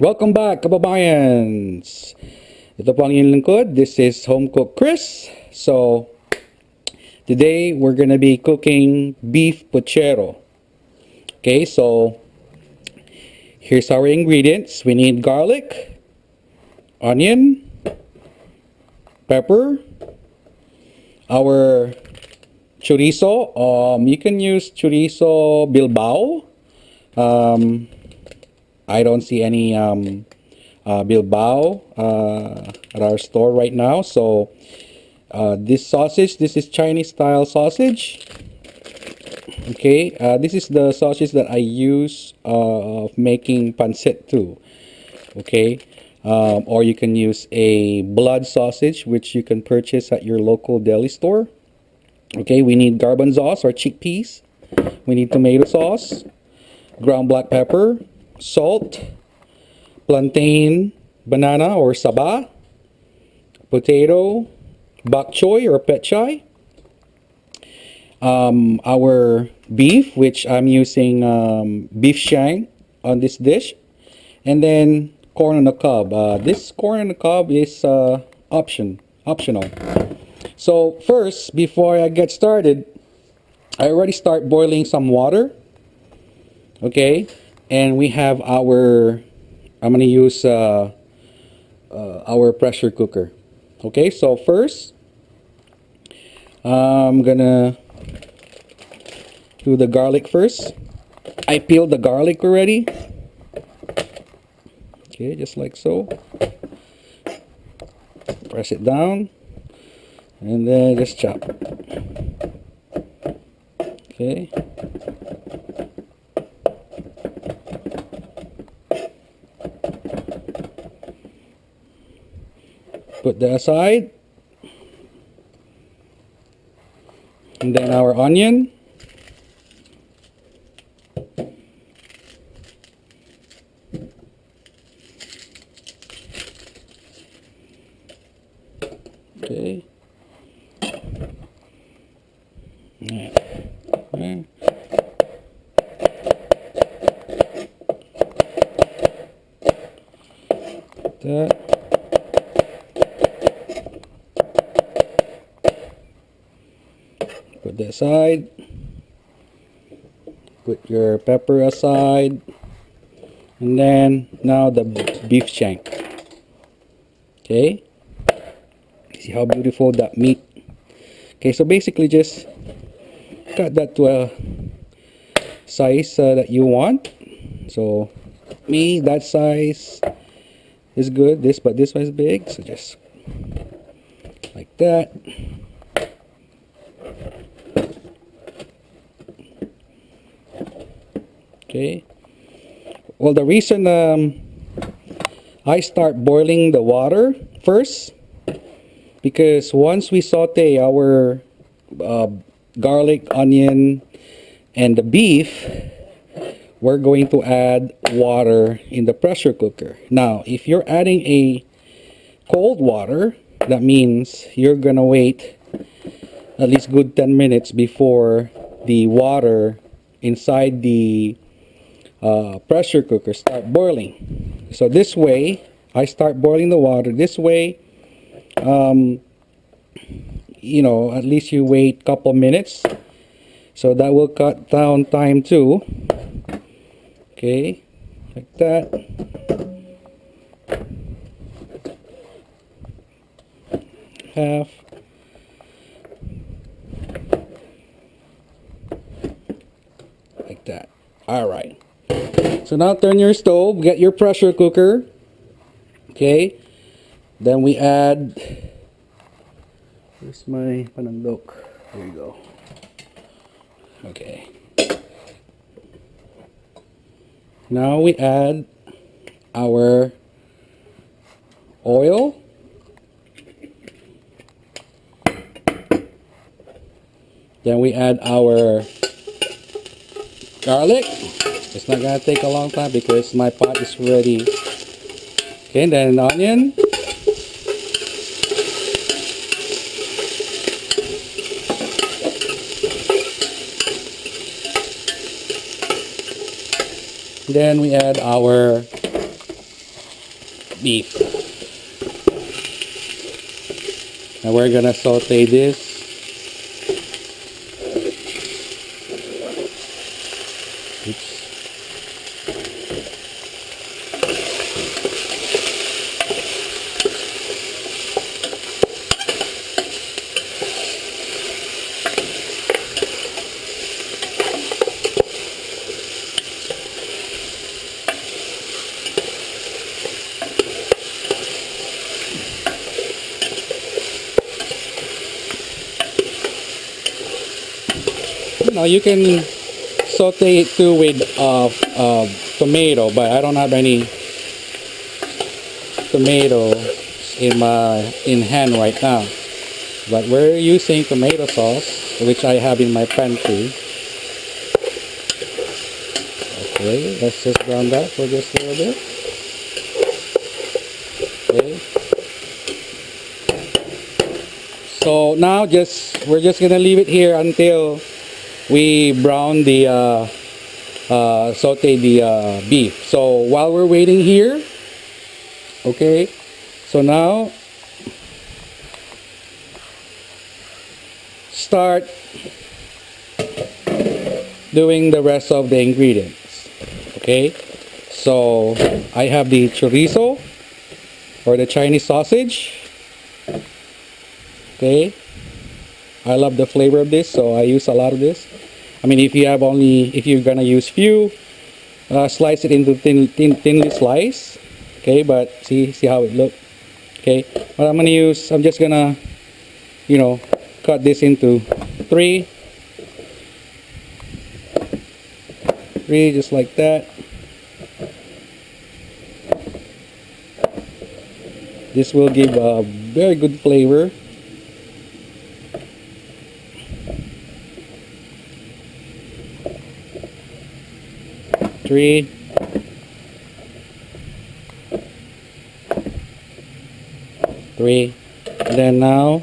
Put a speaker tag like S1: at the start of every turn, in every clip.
S1: Welcome back, kababayans! Ito po ang inyong lingkod. This is Home Cook Chris. So, today we're gonna be cooking beef pochero. Okay, so here's our ingredients. We need garlic, onion, pepper, our chorizo. You can use chorizo Bilbao. I don't see any Bilbao at our store right now. So this sausage, this is Chinese style sausage. Okay, this is the sausage that I use of making pancit too. Okay, or you can use a blood sausage, which you can purchase at your local deli store. Okay, we need garbanzos or chickpeas. We need tomato sauce, ground black pepper, salt, plantain, banana or saba, potato, bok choy or pet chai, our beef, which I'm using beef shank on this dish, and then corn on the cob. This corn on the cob is optional. So first, before I get started, I already start boiling some water. Okay, and we have our, I'm gonna use our pressure cooker. Okay, so first I'm gonna do the garlic first. I peeled the garlic already. Okay, just like so. Press it down and then just chop. Okay. Put that aside. And then our onion. Okay. Okay. That. Put that aside. Put your pepper aside. And then now the beef shank. Okay. See how beautiful that meat. Okay, so basically just cut that to a size that you want. So me, that size is good. But this one is big, so just like that. Okay. Well, the reason I start boiling the water first, because once we saute our garlic, onion, and the beef, we're going to add water in the pressure cooker. Now, if you're adding a cold water, that means you're gonna wait at least good 10 minutes before the water inside the pressure cooker start boiling. So this way, I start boiling the water this way. You know, at least you wait a couple minutes, so that will cut down time too. Okay, like that. Half. Like that. All right. So now turn your stove, get your pressure cooker. Okay. Then we add, where's my panandok? There you go. Okay. Now we add our oil. Then we add our garlic. It's not gonna take a long time because my pot is ready. Okay, and then onion. Then we add our beef. Now we're gonna saute this. Oops. Now you can saute it too with tomato, but I don't have any tomato in hand right now. But we're using tomato sauce, which I have in my pantry. Okay, let's just brown that for just a little bit. Okay. So now we're just gonna leave it here until we brown the saute the beef. So while we're waiting here, okay, so now start doing the rest of the ingredients. Okay, so I have the chorizo or the Chinese sausage. Okay, I love the flavor of this, so I use a lot of this. I mean, if you're gonna use few, slice it into thinly slice. Okay, but see how it look. Okay, what I'm just gonna, cut this into three, just like that. This will give a very good flavor. Three. And then now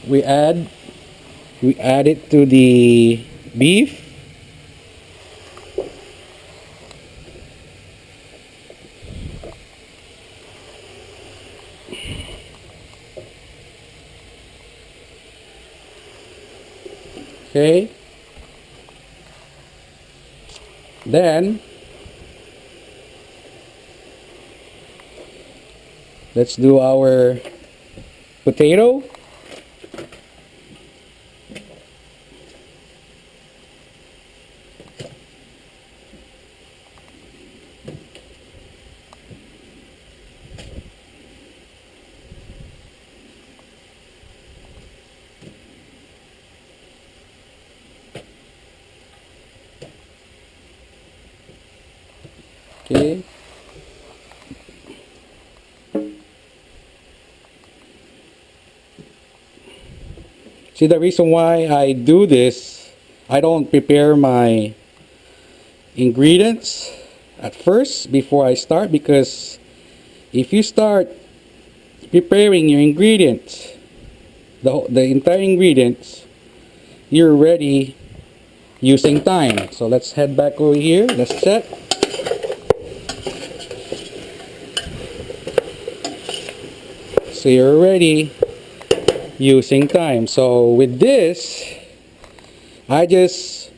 S1: we add it to the beef. Okay. Then let's do our potato. Okay. See, the reason why I do this, I don't prepare my ingredients at first before I start, because if you start preparing your ingredients, the entire ingredients, you're already using time. So let's head back over here. Let's check. So you're already using time. So with this, I just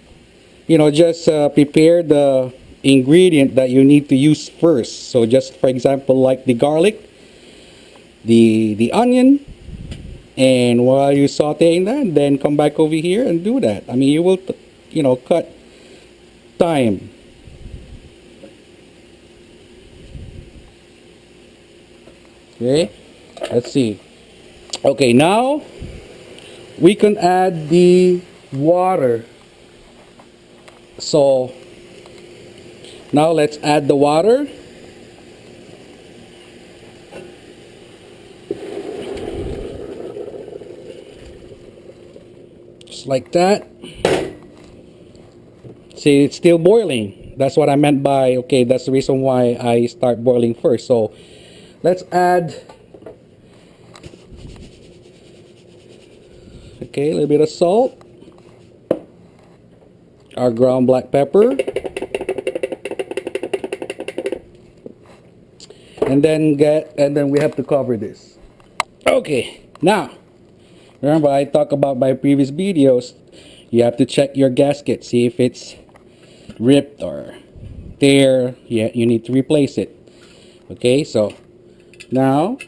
S1: prepare the ingredient that you need to use first. So just for example, like the garlic, the onion, and while you're sauteing that, then come back over here and do that. I mean, you will cut time. Okay, let's see. Okay, now we can add the water. So now let's add the water. Just like that. See, it's still boiling. That's what I meant by, okay, that's the reason why I start boiling first. So let's add, okay, a little bit of salt, our ground black pepper, and and then we have to cover this. Okay, now remember I talked about my previous videos. You have to check your gasket, see if it's ripped or tear. Yeah, you need to replace it. Okay, so now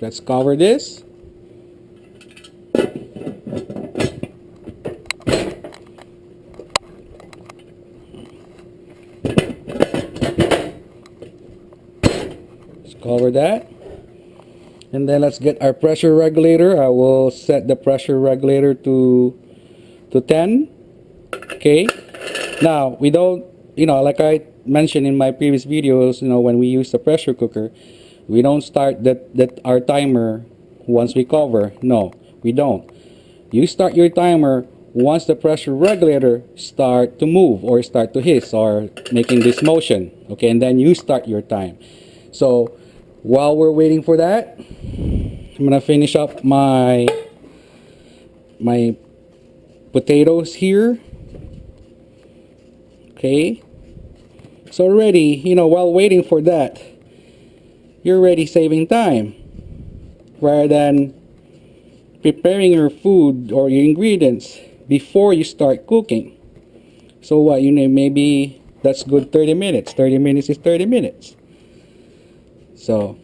S1: let's cover this. Let's cover that. And then let's get our pressure regulator. I will set the pressure regulator to 10. Okay. Now, we don't, like I mentioned in my previous videos, when we use the pressure cooker, we don't start that our timer once we cover. No, we don't. You start your timer once the pressure regulator start to move or start to hiss or making this motion. Okay, and then you start your time. So while we're waiting for that, I'm gonna finish up my potatoes here. Okay, so already, while waiting for that, you're already saving time rather than preparing your food or your ingredients before you start cooking. So what, maybe that's good 30 minutes. 30 minutes is 30 minutes. So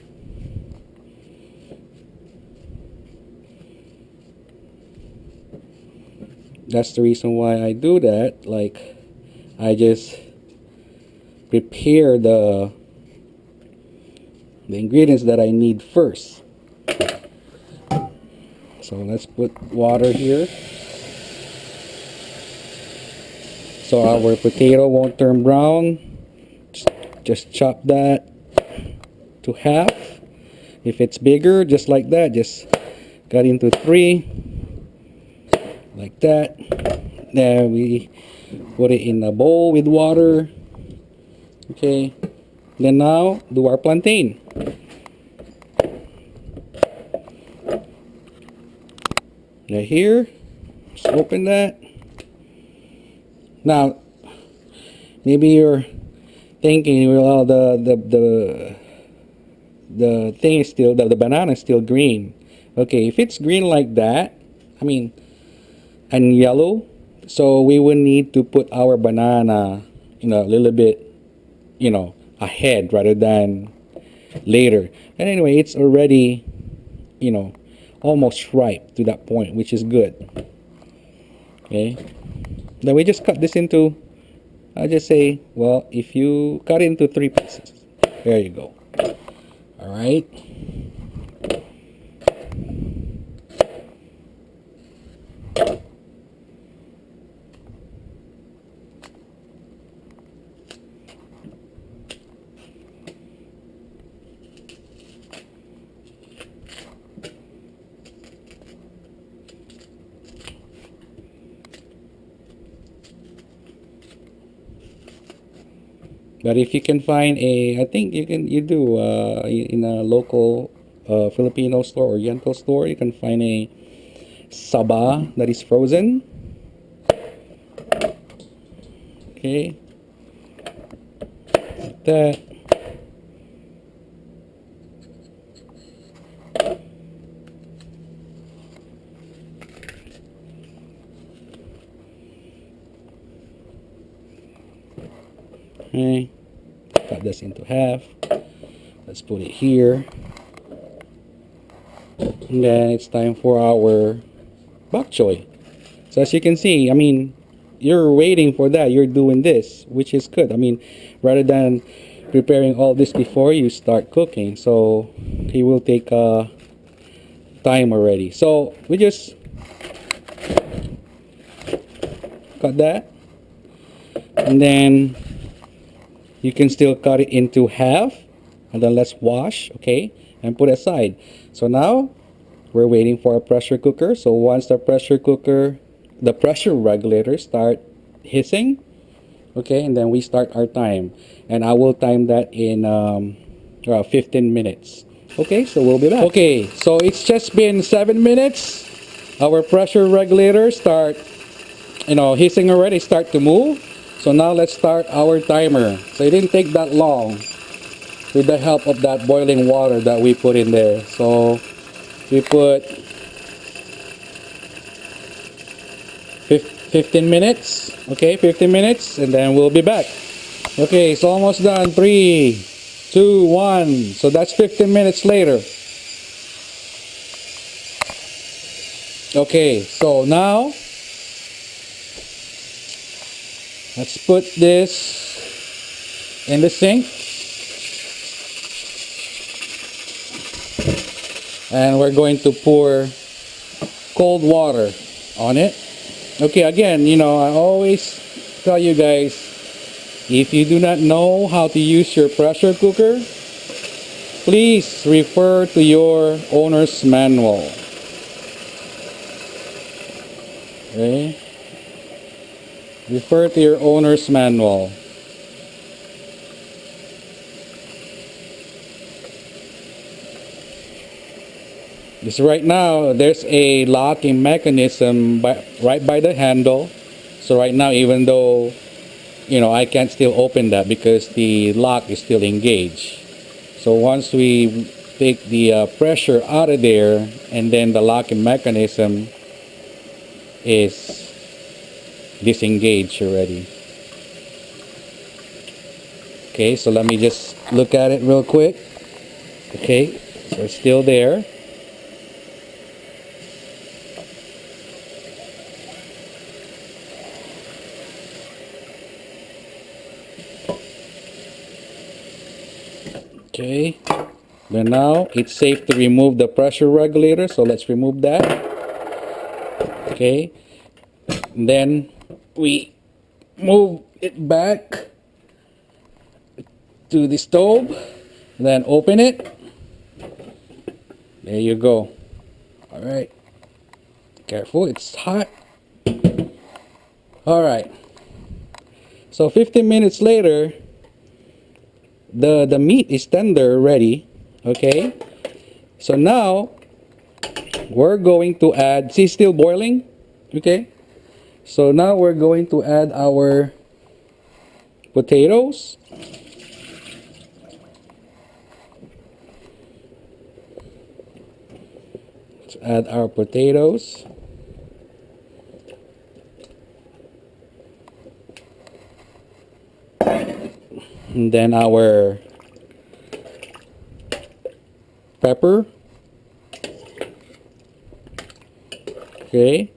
S1: that's the reason why I do that. Like, I just prepare the ingredients that I need first. So let's put water here so our potato won't turn brown. Just chop that to half. If it's bigger, just like that, just cut into 3 like that. Then we put it in a bowl with water. Okay, then now do our plantain. Right here, just open that. Now maybe you're thinking, well, the thing is still, the banana is still green. Okay, if it's green like that, and yellow, so we will need to put our banana a little bit ahead rather than later. And anyway, it's already almost ripe to that point, which is good. Okay, then we just cut this into, I just say, well, if you cut it into 3 pieces, there you go. All right. But if you can find I think you do in a local Filipino store or Oriental store, you can find a saba that is frozen. Okay, like that. Okay, cut this into half. Let's put it here. And then it's time for our bok choy. So as you can see, you're waiting for that. You're doing this, which is good. Rather than preparing all this before you start cooking. So it will take time already. So we just cut that. And then you can still cut it into half, and then let's wash, okay, and put aside. So now we're waiting for a pressure cooker. So once the pressure regulator start hissing, okay, and then we start our time, and I will time that in 15 minutes. Okay, so we'll be back. Okay, so it's just been 7 minutes. Our pressure regulator start hissing already, start to move. So now let's start our timer. So it didn't take that long. with the help of that boiling water that we put in there. So we put 15 minutes. Okay, 15 minutes, and then we'll be back. Okay, it's almost done. 3, 2, 1. So that's 15 minutes later. Okay, so now let's put this in the sink, and we're going to pour cold water on it. Okay, again, you know, I always tell you guys, if you do not know how to use your pressure cooker, please refer to your owner's manual. Okay? Refer to your owner's manual. Because right now, there's a locking mechanism right by the handle. So right now, even though, you know, I can't still open that because the lock is still engaged. So once we take the pressure out of there, and then the locking mechanism is disengaged already. Okay, so let me just look at it real quick. Okay, so it's still there. Okay, then now it's safe to remove the pressure regulator, so let's remove that. Okay, and then we move it back to the stove, then open it. There you go. All right, careful, it's hot. All right, so 15 minutes later, the meat is tender ready. Okay, so now we're going to add, see, still boiling. Okay, so now we're going to add our potatoes. Let's add our potatoes. And then our pepper. Okay.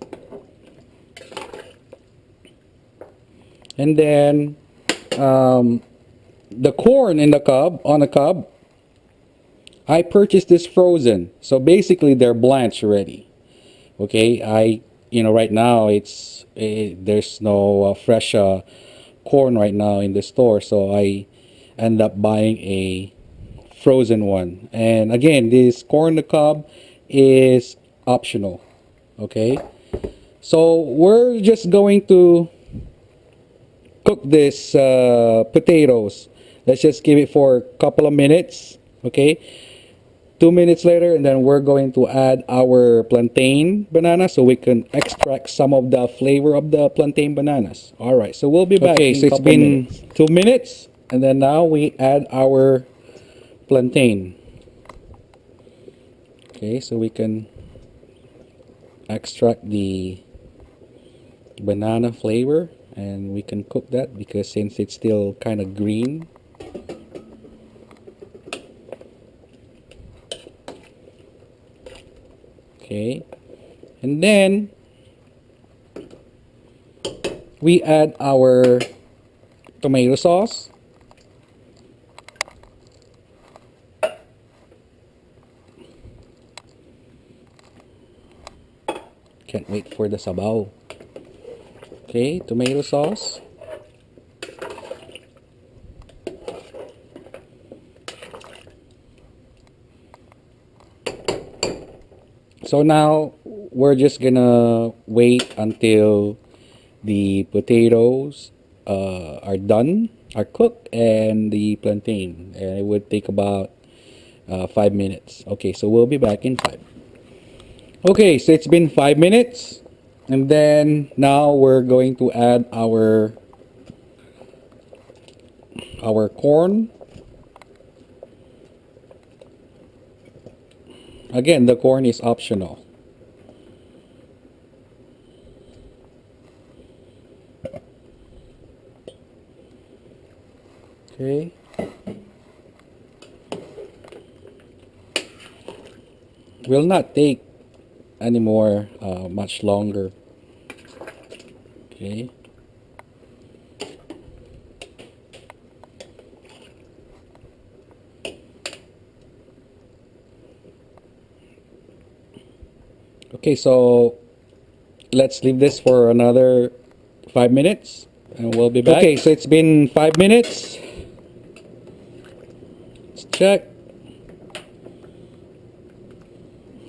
S1: And then the corn in the cob, on the cob, I purchased this frozen. So basically they're blanched already. Okay, you know, right now there's no fresh corn right now in the store, so I end up buying a frozen one. And again, this corn on the cob is optional. Okay, so we're just going to cook this potatoes. Let's just give it for a couple of minutes. Okay, 2 minutes later, and then we're going to add our plantain banana so we can extract some of the flavor of the plantain bananas. All right, so we'll be back. Okay, so it's been 2 minutes, and then now we add our plantain. Okay, so we can extract the banana flavor, and we can cook that because since it's still kind of green. Okay, and then we add our tomato sauce. Can't wait for the sabaw. Okay, tomato sauce. So now we're just gonna wait until the potatoes are done, are cooked, and the plantain. And it would take about 5 minutes. Okay, so we'll be back in 5. Okay, so it's been 5 minutes, and then now we're going to add our corn. Again, the corn is optional. Okay. Will not take anymore much longer. Okay. Okay, so let's leave this for another 5 minutes and we'll be back. Okay, so it's been 5 minutes. Let's check.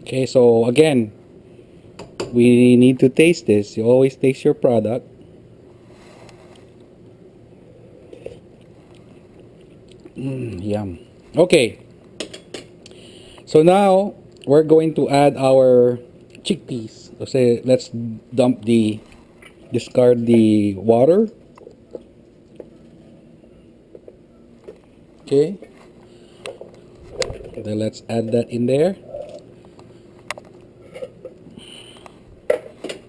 S1: Okay, so again, we need to taste this. You always taste your product. Yum. Okay, so now we're going to add our chickpeas. Let's discard the water. Okay, then let's add that in there.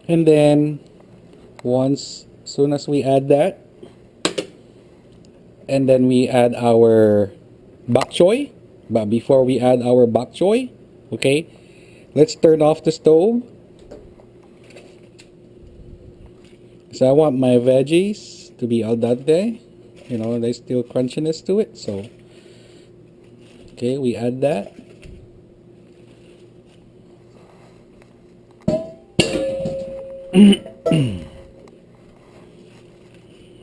S1: And then soon as we add that, and then we add our bok choy. But before we add our bok choy, okay, let's turn off the stove. So I want my veggies to be al dente. You know, there's still crunchiness to it. So, okay, we add that.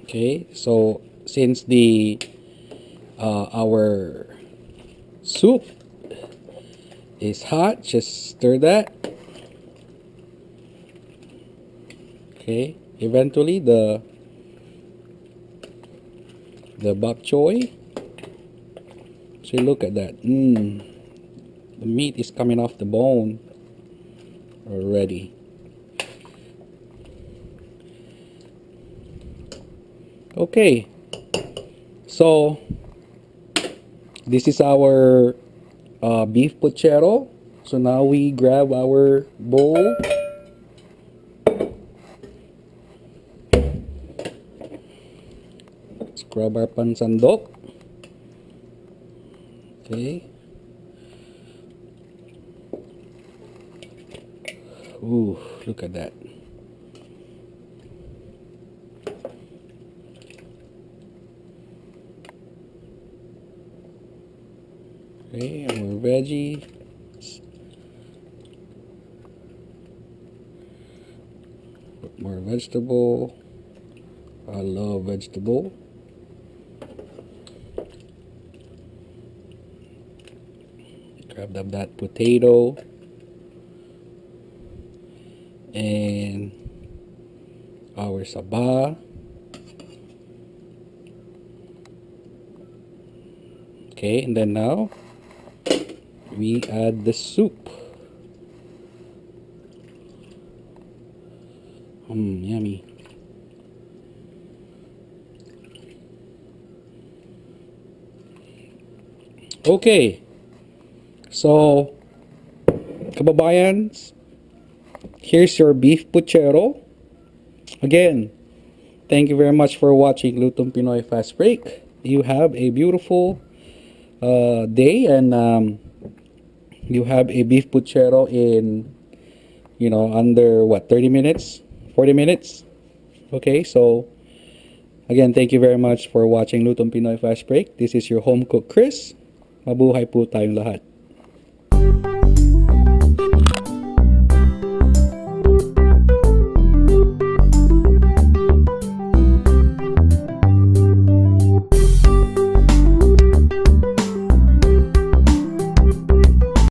S1: Okay, so since our soup is hot, just stir that. Okay, eventually the bok choy. So look at that. The meat is coming off the bone already. Okay, so this is our beef pochero. So now we grab our bowl. Let's grab our pansandok. Okay. Ooh, look at that. Okay, our veggie. Put more vegetable. I love vegetable. Grab up that potato. And our saba. Okay, and then now we add the soup. Yummy. Okay, so kababayans, here's your beef puchero. Again, thank you very much for watching Lutong Pinoy Fast Break. You have a beautiful day, and you have a beef puchero in, under what, 30 minutes, 40 minutes. Okay, so again, thank you very much for watching Lutong Pinoy Fast Break. This is your home cook Chris. Mabuhay po tayong lahat.